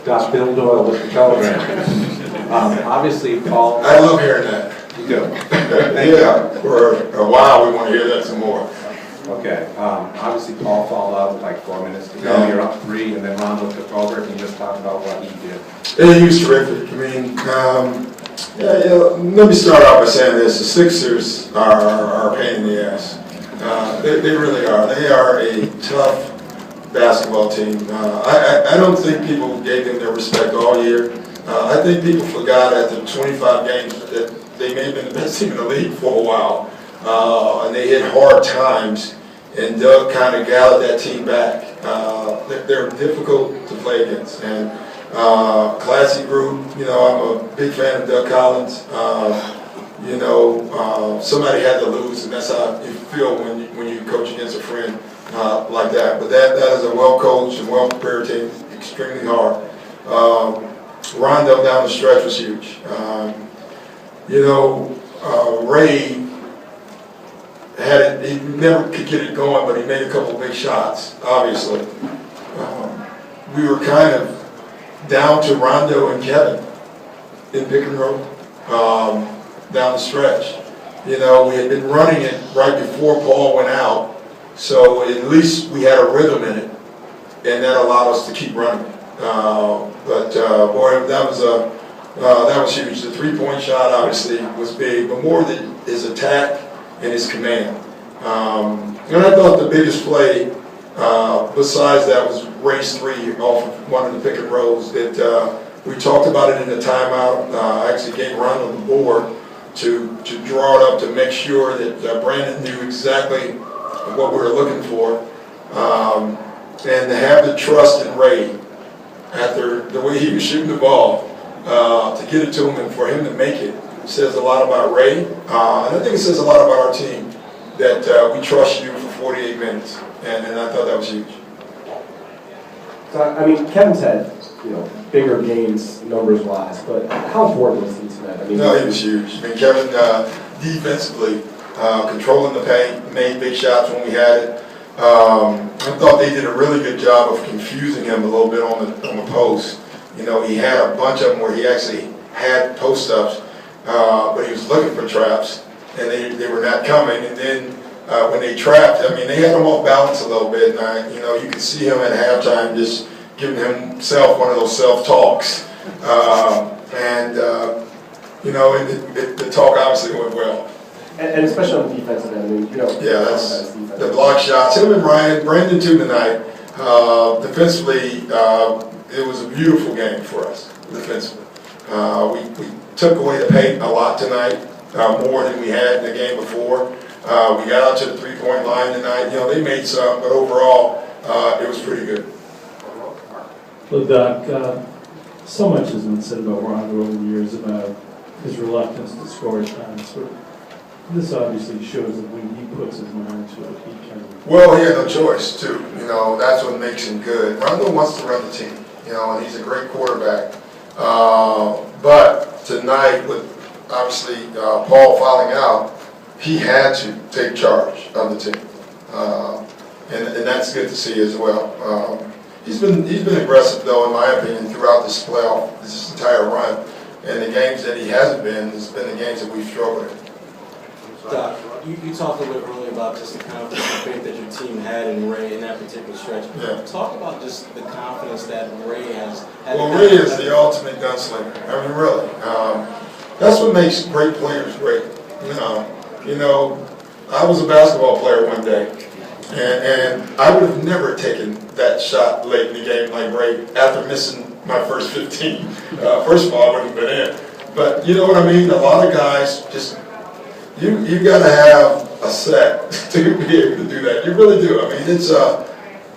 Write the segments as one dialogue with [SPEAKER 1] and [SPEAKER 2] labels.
[SPEAKER 1] Got Bill Doyle with the telegram. Obviously, Paul.
[SPEAKER 2] I love hearing that.
[SPEAKER 1] You do.
[SPEAKER 2] Yeah, for a while we want to hear that some more.
[SPEAKER 1] Okay. Obviously, Paul fouled out with like 4 minutes to go.
[SPEAKER 2] Yeah.
[SPEAKER 1] You're up 3, and then Rondo took over. Can you just talk about what he did?
[SPEAKER 2] Yeah, he was terrific. I mean, let me start off by saying this. The Sixers are a pain in the ass. They really are. They are a tough basketball team. I don't think people gave them their respect all year. I think people forgot after 25 games that they may have been the best team in the league for a while. And they hit hard times, and Doug kind of gathered that team back. They're difficult to play against. And classy group. I'm a big fan of Doug Collins. Somebody had to lose, and that's how you feel when you coach against a friend like that. But that is a well-coached and well-prepared team, extremely hard. Rondo down the stretch was huge. Ray had it, he never could get it going, but he made a couple of big shots, obviously. We were kind of down to Rondo and Kevin in pick and roll down the stretch. We had been running it right before Paul went out, so at least we had a rhythm in it, and that allowed us to keep running. Boy, that was huge. The three-point shot obviously was big, but more than his attack and his command. And I thought the biggest play besides that was race 3 off of one of the pick and rolls that we talked about it in the timeout. I actually gave Rondo the board to draw it up to make sure that Brandon knew exactly what we were looking for, and to have the trust in Ray after the way he was shooting the ball to get it to him and for him to make it says a lot about Ray, and I think it says a lot about our team that we trust you for 48 minutes, and I thought that was huge.
[SPEAKER 3] So, I mean, Kevin's had, bigger gains numbers-wise, but how important was he tonight?
[SPEAKER 2] No, he was huge. I mean, Kevin defensively controlling the paint, made big shots when we had it. I thought they did a really good job of confusing him a little bit on the post. He had a bunch of them where he actually had post-ups, but he was looking for traps, and they were not coming. And then when they trapped, they had him off balance a little bit. And you could see him at halftime just giving himself one of those self-talks. The talk obviously went well.
[SPEAKER 3] And especially on the defensive end,
[SPEAKER 2] Yeah, that's the block shots. Him and Brandon too tonight. Defensively, it was a beautiful game for us defensively. We took away the paint a lot tonight, more than we had in the game before. We got out to the three-point line tonight. They made some, but overall, it was pretty good.
[SPEAKER 4] Well, Doc, so much has been said about Rondo over the years about his reluctance to score at times. But this obviously shows that when he puts his mind to it, he can.
[SPEAKER 2] Well, he had no choice, too. That's what makes him good. Rondo wants to run the team, and he's a great quarterback. But tonight, with obviously Paul fouling out, he had to take charge of the team. And that's good to see as well. He's been aggressive, though, in my opinion, throughout this playoff, this entire run. And the games that he hasn't been, has been the games that we've struggled in.
[SPEAKER 5] Doc, you talked a little bit earlier about just the confidence and faith that your team had in Ray in that particular stretch.
[SPEAKER 2] Yeah.
[SPEAKER 5] Talk about just the confidence that Ray has had.
[SPEAKER 2] Well, Ray is the ultimate gunslinger. Really. That's what makes great players great. I was a basketball player one day, and I would have never taken that shot late in the game like Ray after missing my first 15. First of all, I wouldn't have been in. But you know what I mean? A lot of guys just, you got to have a set to be able to do that. You really do.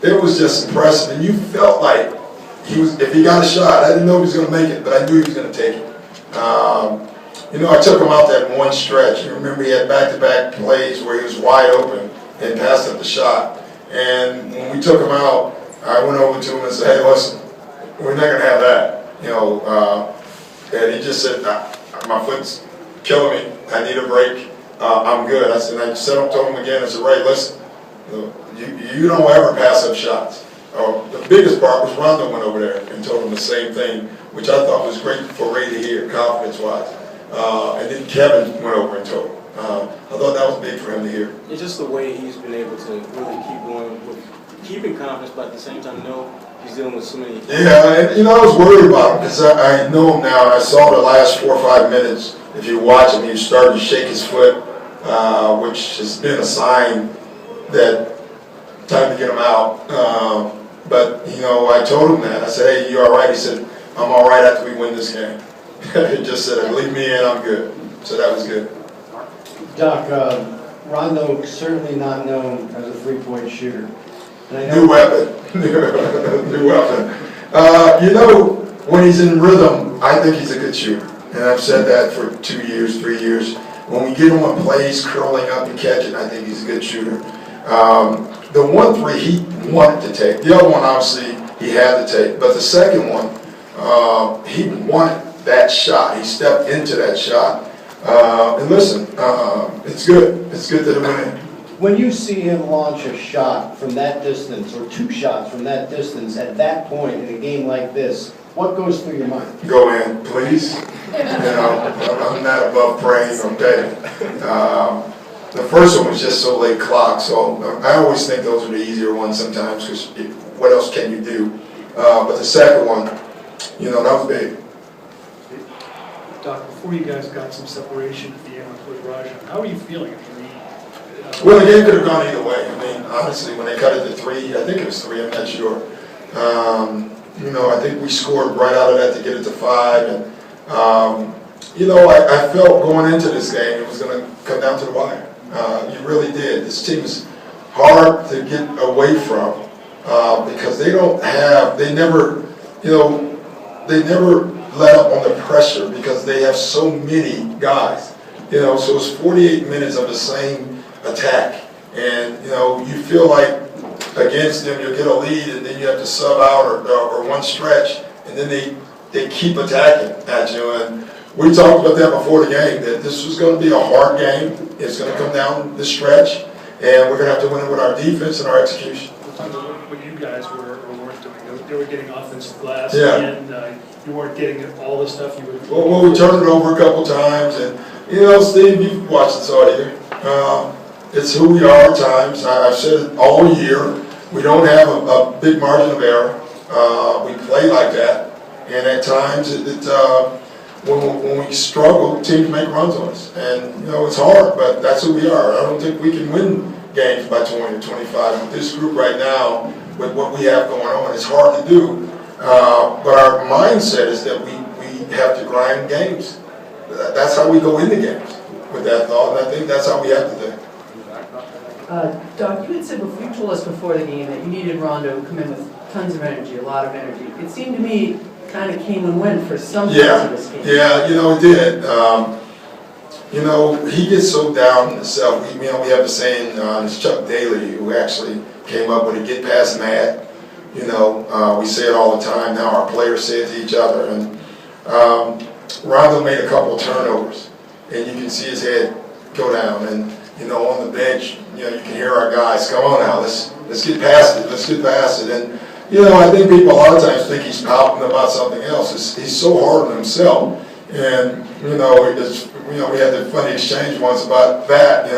[SPEAKER 2] It was just impressive, and you felt like if he got a shot, I didn't know he was going to make it, but I knew he was going to take it. I took him out that one stretch. You remember he had back-to-back plays where he was wide open and passed up the shot. And when we took him out, I went over to him and said, "Hey, listen, we're not going to have that." And he just said, "My foot's killing me. I need a break. I'm good." I said, I said up to him again. I said, "Ray, listen, you don't ever pass up shots. the biggest part was Rondo went over there and told him the same thing, which I thought was great for Ray to hear, confidence-wise. And then Kevin went over and told him. I thought that was big for him to hear.
[SPEAKER 5] It's just the way he's been able to really keep going with keeping confidence, but at the same time, he's dealing with so many.
[SPEAKER 2] Yeah, and I was worried about him because I know him now. I saw the last 4 or 5 minutes. If you watch him, he started to shake his foot, which has been a sign that time to get him out. But I told him that. I said, "Hey, you all right?" He said, "I'm all right after we win this game." He just said, "Leave me in, I'm good." So that was good.
[SPEAKER 6] Doc, Rondo certainly not known as a three-point shooter. And I know
[SPEAKER 2] New weapon. New weapon. When he's in rhythm, I think he's a good shooter. And I've said that for 2 years, 3 years. When we get him on plays, curling up and catching, I think he's a good shooter. The 1-3 he wanted to take. The other one, obviously, he had to take. But the second one, he wanted that shot. He stepped into that shot. And listen, it's good. It's good that it went in.
[SPEAKER 6] when you see him launch a shot from that distance, or two shots from that distance at that point in a game like this, what goes through your mind?
[SPEAKER 2] Go in, please. I'm not above praying or begging. The first one was just so late clock, so I always think those are the easier ones sometimes, because what else can you do? But the second one, that was big.
[SPEAKER 7] Doc, before you guys got some separation at the end with Rajan, how are you feeling after the
[SPEAKER 2] Well, the game could have gone either way. I mean, honestly, when they cut it to 3, I think it was 3, I'm not sure. I think we scored right out of that to get it to 5. And, I felt going into this game it was going to come down to the wire. You really did. This team is hard to get away from because they never let up on the pressure because they have so many guys. So it's 48 minutes of the same attack. And, you feel like against them you'll get a lead and then you have to sub out or one stretch and then they keep attacking at you. And we talked about that before the game, that this was going to be a hard game. It's going to come down the stretch and we're going to have to win it with our defense and our execution.
[SPEAKER 7] what you guys were or weren't doing? They were getting offensive glass,
[SPEAKER 2] Yeah.
[SPEAKER 7] and you weren't getting all the stuff you would.
[SPEAKER 2] Well, we turned it over a couple times, and Steve, you've watched this all year. It's who we are at times. I've said it all year. We don't have a big margin of error. We play like that, and at times when we struggle, teams make runs on us, and it's hard. But that's who we are. I don't think we can win games by 20 or 25 with this group right now. With what we have going on, it's hard to do. But our mindset is that we have to grind games. That's how we go into games with that thought, and I think that's how we have to do.
[SPEAKER 8] Doc, you had said before, you told us before the game that you needed Rondo to come in with tons of energy, a lot of energy. It seemed to me kind of came and went for some parts of this game.
[SPEAKER 2] Yeah, it did. He gets so down in himself. We have the saying, it's Chuck Daly who actually came up with it, get past mad. We say it all the time now. Our players say it to each other. And Rondo made a couple of turnovers, and you can see his head go down. And on the bench, you can hear our guys, come on now, let's get past it. Let's get past it. And I think people a lot of times think he's pouting about something else. He's so hard on himself. And we had the funny exchange once about that.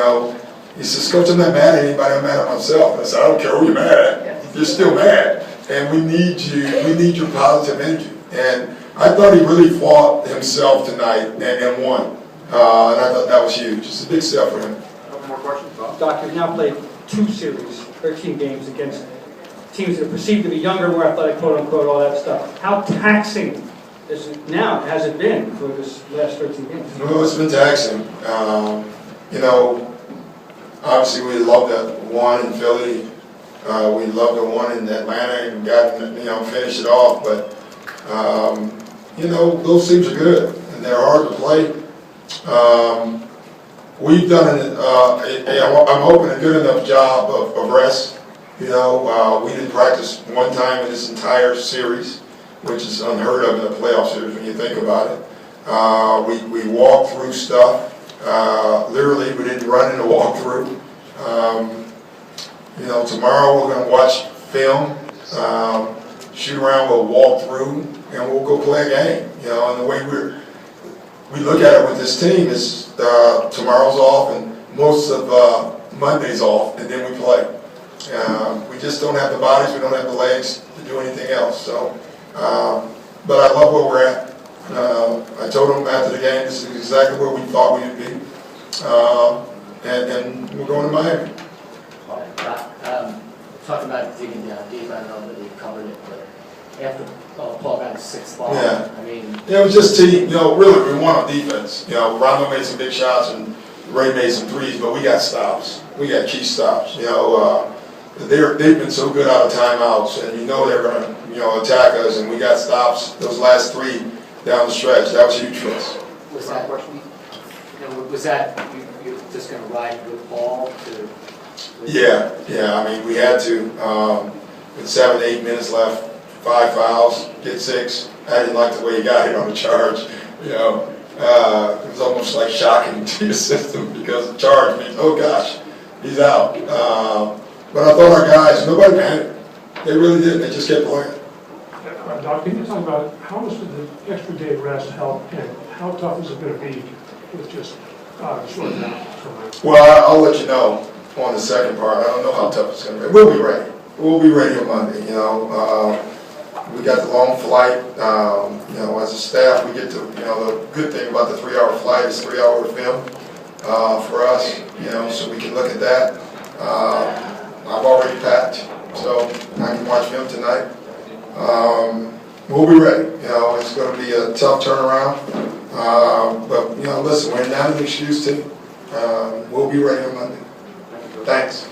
[SPEAKER 2] He says, "Coach, I'm not mad at anybody. I'm mad at myself." And I said, "I don't care who you're mad at. You're still mad, and we need you. We need your positive energy." And I thought he really fought himself tonight and won. And I thought that was huge. It's a big step for him.
[SPEAKER 9] More questions, Bob? Doc, you've now played 2 series, 13 games against teams that are perceived to be younger, more athletic, quote unquote, all that stuff. How taxing has it been for this last 13 games?
[SPEAKER 2] Well, it's been taxing. Obviously we love that one in Philly. We love the one in Atlanta and finish it off. But those teams are good and they're hard to play. We've done I'm hoping a good enough job of rest. We didn't practice one time in this entire series, which is unheard of in a playoff series when you think about it. We walked through stuff. Literally, we didn't run in the walkthrough. Tomorrow we're going to watch film Shoot around, we'll walk through, and we'll go play a game. You know, and the way we look at it with this team is tomorrow's off and most of Monday's off, and then we play. We just don't have the bodies, we don't have the legs to do anything else. So, but I love where we're at. I told them after the game, this is exactly where we thought we would be. And we're going to Miami.
[SPEAKER 10] Talking about digging down deep, I know that you covered it, but after Paul got his sixth ball,
[SPEAKER 2] Yeah.
[SPEAKER 10] I mean.
[SPEAKER 2] Yeah, it was just team, you know, really, we won on defense. You know, Rondo made some big shots and Ray made some threes, but we got stops. We got key stops. You know, they've been so good out of timeouts, and you know they're going to, you know, attack us, and we got stops those last three down the stretch. That was huge for us.
[SPEAKER 10] Was that, was that you're just going to ride with Paul to?
[SPEAKER 2] Yeah, I mean, we had to. With 7 to 8 minutes left, 5 fouls, get 6. I didn't like the way he got hit on the charge. You know, it was almost like shocking to your system because the charge means, oh gosh, he's out. But I thought our guys, nobody panicked. They really didn't. They just kept playing.
[SPEAKER 11] Doc, can you talk about how much did the extra day rest help, and how tough is it going to be with just short time?
[SPEAKER 2] Well, I'll let you know on the second part. I don't know how tough it's going to be. We'll be ready. We'll be ready on Monday. You know, we got the long flight. You know, as a staff, we get to. You know, the good thing about the 3-hour flight is 3 hour film for us. You know, so we can look at that. I've already packed, so I can watch film tonight. We'll be ready. You know, it's going to be a tough turnaround. But you know, listen, we're not an excuse team. We'll be ready on Monday. Thanks.